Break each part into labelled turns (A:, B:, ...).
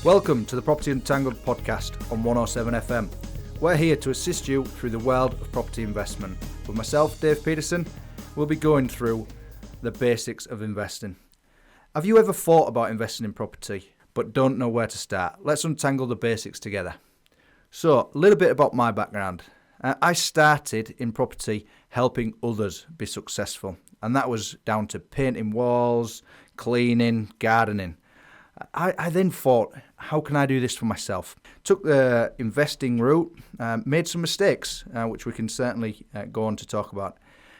A: Welcome to the Property Untangled Podcast on 107 FM. We're here to assist you through the world of property investment. With myself, Dave Petersen, we'll be going through the basics of investing. Have you ever thought about investing in property but don't know where to start? Let's untangle the basics together. So, a little bit about my background. I started in property helping others be successful, and that was down to painting walls, cleaning, gardening. I then thought, how can I do this for myself? Took the investing route, made some mistakes, which we can certainly go on to talk about.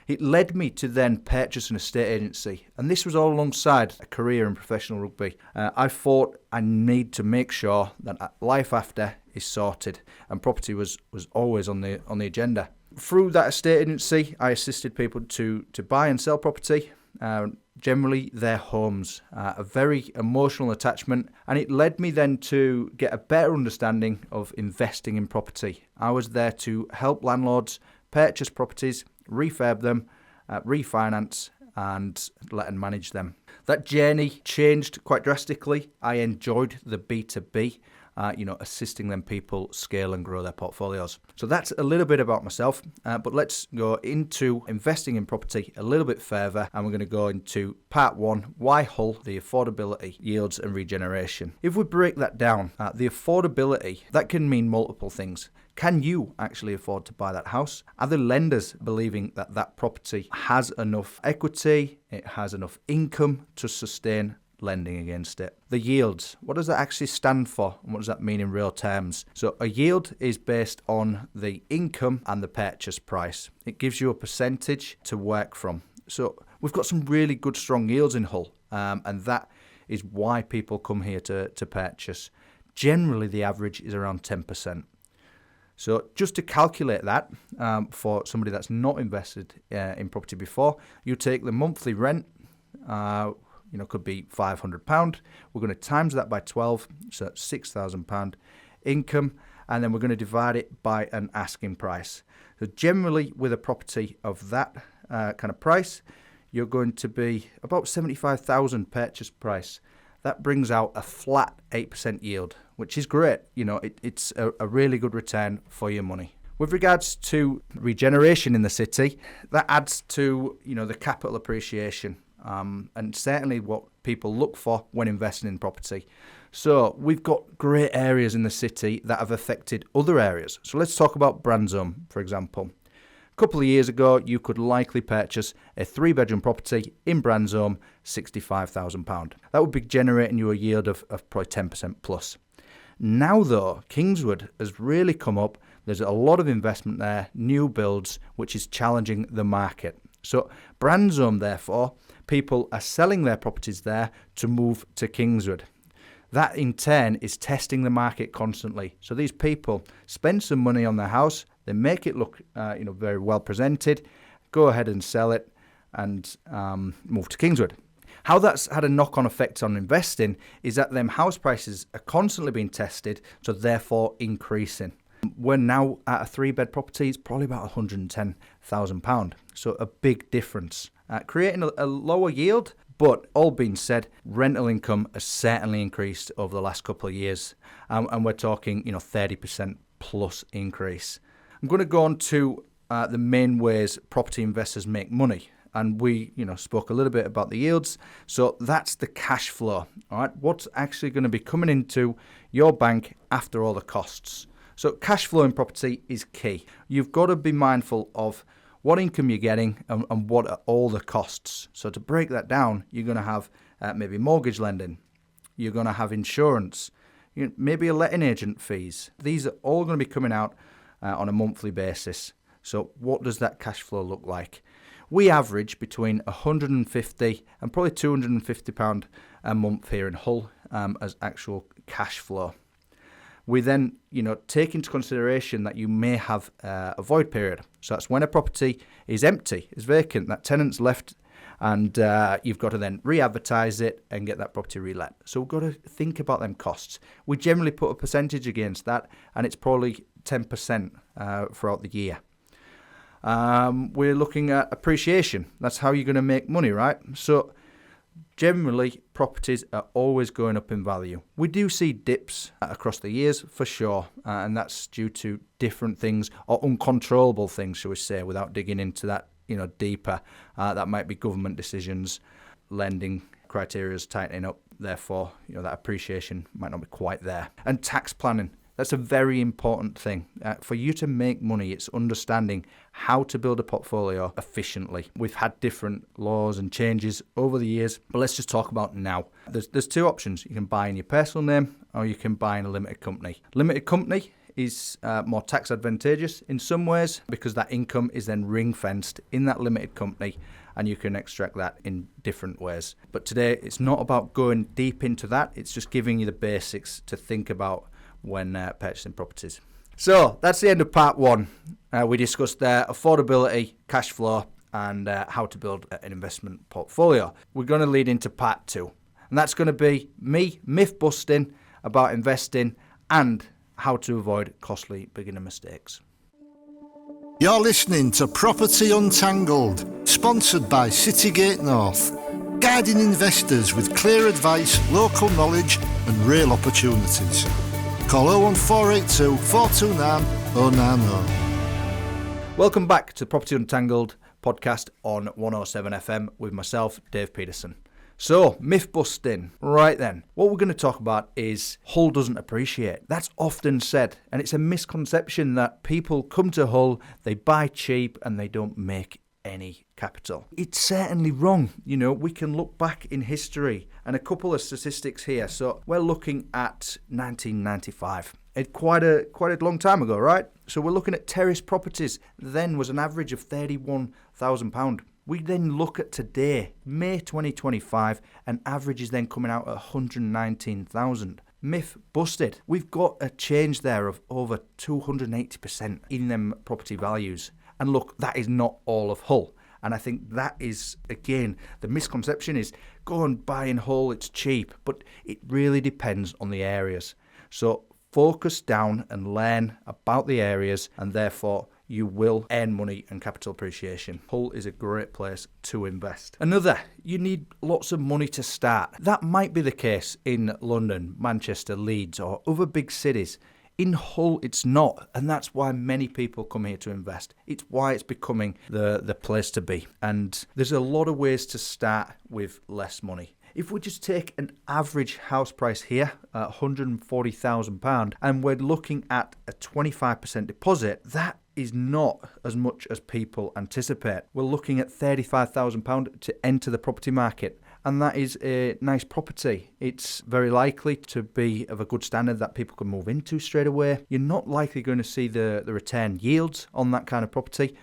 A: It led me to then purchase an estate agency, and this was all alongside a career in professional rugby. I thought I need to make sure that life after is sorted, and property was always on the agenda. Through that estate agency, I assisted people to buy and sell property. Generally their homes, a very emotional attachment, and it led me then to get a better understanding of investing in property. I was there to help landlords purchase properties, refurb them, refinance and let and manage them. That journey changed quite drastically. I enjoyed the B2B, assisting them people scale and grow their portfolios. So that's a little bit about myself, but let's go into investing in property a little bit further, and we're going to go into part one, why Hull, the affordability, yields and regeneration. If we break that down, the affordability, that can mean multiple things. Can you actually afford to buy that house? Are the lenders believing that that property has enough equity, it has enough income to sustain lending against it? The yields, what does that actually stand for, and what does that mean in real terms? So a yield is based on the income and the purchase price. It gives you a percentage to work from. So we've got some really good strong yields in Hull, and that is why people come here to purchase. Generally the average is around 10%. So just to calculate that, for somebody that's not invested in property before, you take the monthly rent, could be £500. We're going to times that by 12, so that's £6,000 income, and then we're going to divide it by an asking price. So generally with a property of that kind of price, you're going to be about £75,000 purchase price. That brings out a flat 8% yield, which is great. It's a really good return for your money. With regards to regeneration in the city, that adds to, the capital appreciation. And certainly what people look for when investing in property. So we've got great areas in the city that have affected other areas. So let's talk about Brandsome, for example. A couple of years ago, you could likely purchase a 3-bedroom property in Brandsome, £65,000. That would be generating you a yield of probably 10% plus. Now though, Kingswood has really come up. There's a lot of investment there, new builds, which is challenging the market. So Brandsome, therefore, people are selling their properties there to move to Kingswood. That in turn is testing the market constantly. So these people spend some money on their house, they make it look very well presented, go ahead and sell it and move to Kingswood. How that's had a knock-on effect on investing is that them house prices are constantly being tested, so therefore increasing. We're now at a 3-bed property, it's probably about £110,000. So a big difference. Creating a lower yield, but all being said, rental income has certainly increased over the last couple of years. And we're talking, 30% plus increase. I'm going to go on to the main ways property investors make money. And we, spoke a little bit about the yields. So that's the cash flow. All right, what's actually going to be coming into your bank after all the costs? So cash flow in property is key. You've got to be mindful of what income you're getting and what are all the costs. So to break that down, you're going to have maybe mortgage lending. You're going to have insurance, maybe a letting agent fees. These are all going to be coming out on a monthly basis. So what does that cash flow look like? We average between £150 and probably £250 a month here in Hull as actual cash flow. We then, take into consideration that you may have a void period. So that's when a property is empty, is vacant, that tenant's left, and you've got to then re-advertise it and get that property relet. So we've got to think about them costs. We generally put a percentage against that, and it's probably 10% throughout the year. We're looking at appreciation. That's how you're going to make money, right? So generally, properties are always going up in value. We do see dips across the years for sure, and that's due to different things or uncontrollable things, shall we say, without digging into that deeper. That might be government decisions, lending criteria is tightening up, therefore that appreciation might not be quite there. And tax planning. That's a very important thing. For you to make money, it's understanding how to build a portfolio efficiently. We've had different laws and changes over the years, but let's just talk about now. There's two options. You can buy in your personal name or you can buy in a limited company. Limited company is more tax advantageous in some ways because that income is then ring-fenced in that limited company and you can extract that in different ways. But today, it's not about going deep into that. It's just giving you the basics to think about when purchasing properties. So that's the end of part one. We discussed affordability, cash flow, and how to build an investment portfolio. We're going to lead into part two, and that's going to be me myth busting about investing and how to avoid costly beginner mistakes.
B: You're listening to Property Untangled, sponsored by CityGate North, guiding investors with clear advice, local knowledge, and real opportunities. Call 01482 429 090.
A: Welcome back to Property Untangled podcast on 107 FM with myself, Dave Petersen. So, myth busting. Right then, what we're going to talk about is Hull doesn't appreciate. That's often said, and it's a misconception that people come to Hull, they buy cheap, and they don't make any capital. It's certainly wrong. We can look back in history and a couple of statistics here. So we're looking at 1995. It's quite a long time ago, right? So we're looking at terrace properties. Then was an average of £31,000. We then look at today, May 2025, an average is then coming out at 119,000. Myth busted. We've got a change there of over 280% in them property values. And look, that is not all of Hull. And I think that is, again, the misconception is go and buy in Hull, it's cheap. But it really depends on the areas. So focus down and learn about the areas, and therefore you will earn money and capital appreciation. Hull is a great place to invest. Another, you need lots of money to start. That might be the case in London, Manchester, Leeds, or other big cities. In Hull, it's not, and that's why many people come here to invest. It's why it's becoming the place to be. And there's a lot of ways to start with less money. If we just take an average house price here at £140,000 and we're looking at a 25% deposit, that is not as much as people anticipate. We're looking at £35,000 to enter the property market. And that is a nice property. It's very likely to be of a good standard that people can move into straight away. You're not likely going to see the return yields on that kind of property,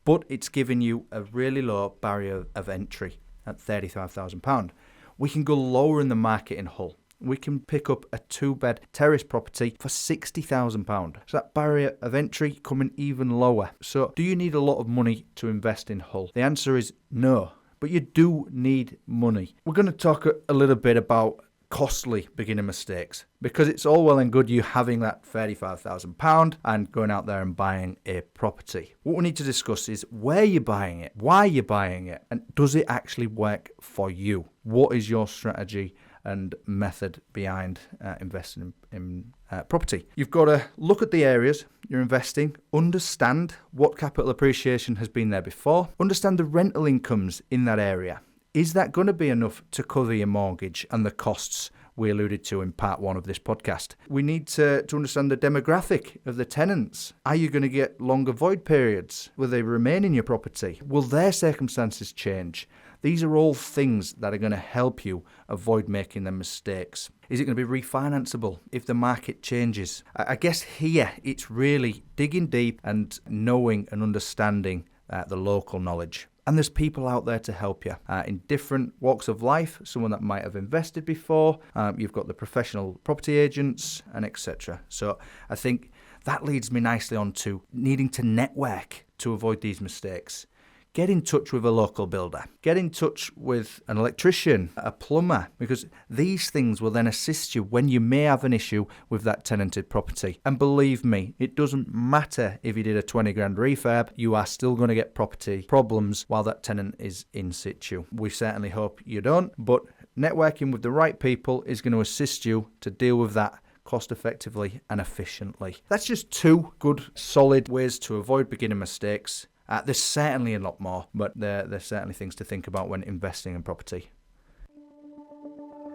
A: but it's giving you a really low barrier of entry at £35,000. We can go lower in the market in Hull. We can pick up a 2-bed terrace property for £60,000. So that barrier of entry coming even lower. So do you need a lot of money to invest in Hull? The answer is no. But you do need money. We're going to talk a little bit about costly beginner mistakes, because it's all well and good you having that £35,000 and going out there and buying a property. What we need to discuss is where you're buying it, why you're buying it, and does it actually work for you? What is your strategy and method behind investing in property? You've got to look at the areas you're investing, understand what capital appreciation has been there before, understand the rental incomes in that area. Is that going to be enough to cover your mortgage and the costs we alluded to in part one of this podcast? We need to understand the demographic of the tenants. Are you going to get longer void periods? Will they remain in your property? Will their circumstances change? These are all things that are going to help you avoid making them mistakes. Is it going to be refinanceable if the market changes? I guess here it's really digging deep and knowing and understanding the local knowledge. And there's people out there to help you in different walks of life. Someone that might have invested before. You've got the professional property agents and etc. So I think that leads me nicely on to needing to network to avoid these mistakes. get in touch with a local builder. Get in touch with an electrician, a plumber, because these things will then assist you when you may have an issue with that tenanted property. And believe me, it doesn't matter if you did a 20 grand refurb, you are still going to get property problems while that tenant is in situ. We certainly hope you don't, but networking with the right people is going to assist you to deal with that cost effectively and efficiently. That's just 2 good, solid ways to avoid beginner mistakes. There's certainly a lot more, but there's certainly things to think about when investing in property.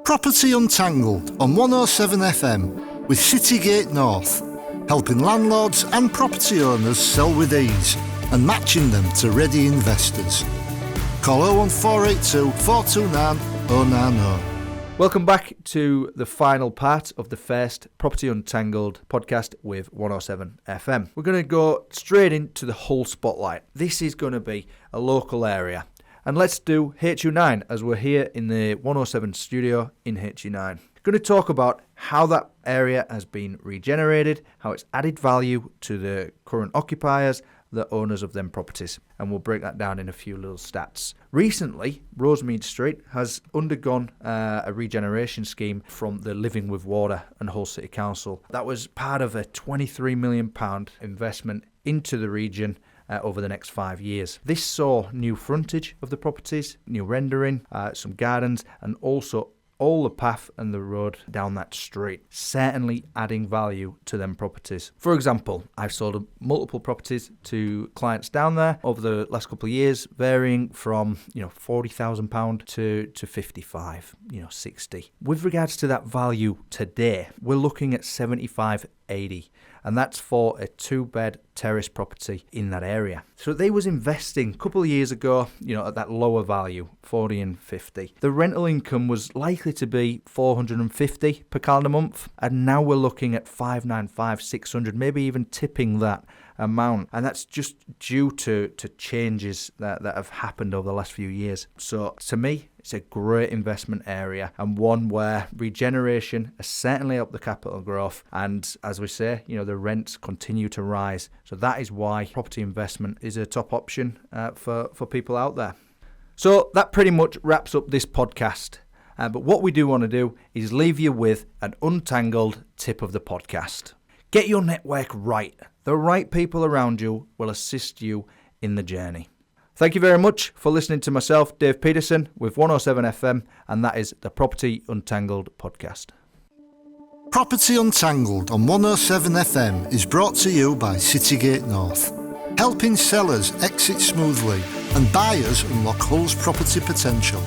B: Property Untangled on 107 FM with CityGate North, helping landlords and property owners sell with ease and matching them to ready investors. Call 01482 429 090.
A: Welcome back to the final part of the first Property Untangled podcast with 107 FM. We're going to go straight into the Hull spotlight. This is going to be a local area. And let's do HU9 as we're here in the 107 studio in HU9. Going to talk about how that area has been regenerated, how it's added value to the current occupiers, the owners of them properties, and we'll break that down in a few little stats. Recently, Rosemead Street has undergone a regeneration scheme from the Living with Water and Hull City Council. That was part of a £23 million investment into the region over the next 5 years. This saw new frontage of the properties, new rendering, some gardens, and also all the path and the road down that street, certainly adding value to them properties. For example, I've sold multiple properties to clients down there over the last couple of years, varying from £40,000 to 55, 60. With regards to that value today, we're looking at 75-80. And that's for a 2-bed terrace property in that area. So they was investing a couple of years ago, at that lower value, 40 and 50. The rental income was likely to be 450 per calendar month, and now we're looking at 595, 600, maybe even tipping that amount. And that's just due to changes that have happened over the last few years. So to me, it's a great investment area and one where regeneration has certainly helped the capital growth. And as we say, the rents continue to rise. So that is why property investment is a top option for people out there. So that pretty much wraps up this podcast. But what we do want to do is leave you with an untangled tip of the podcast. Get your network right. The right people around you will assist you in the journey. Thank you very much for listening to myself, Dave Petersen, with 107 FM, and that is the Property Untangled podcast.
B: Property Untangled on 107 FM is brought to you by CityGate North, helping sellers exit smoothly and buyers unlock Hull's property potential.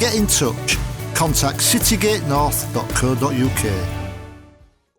B: Get in touch. Contact citygatenorth.co.uk.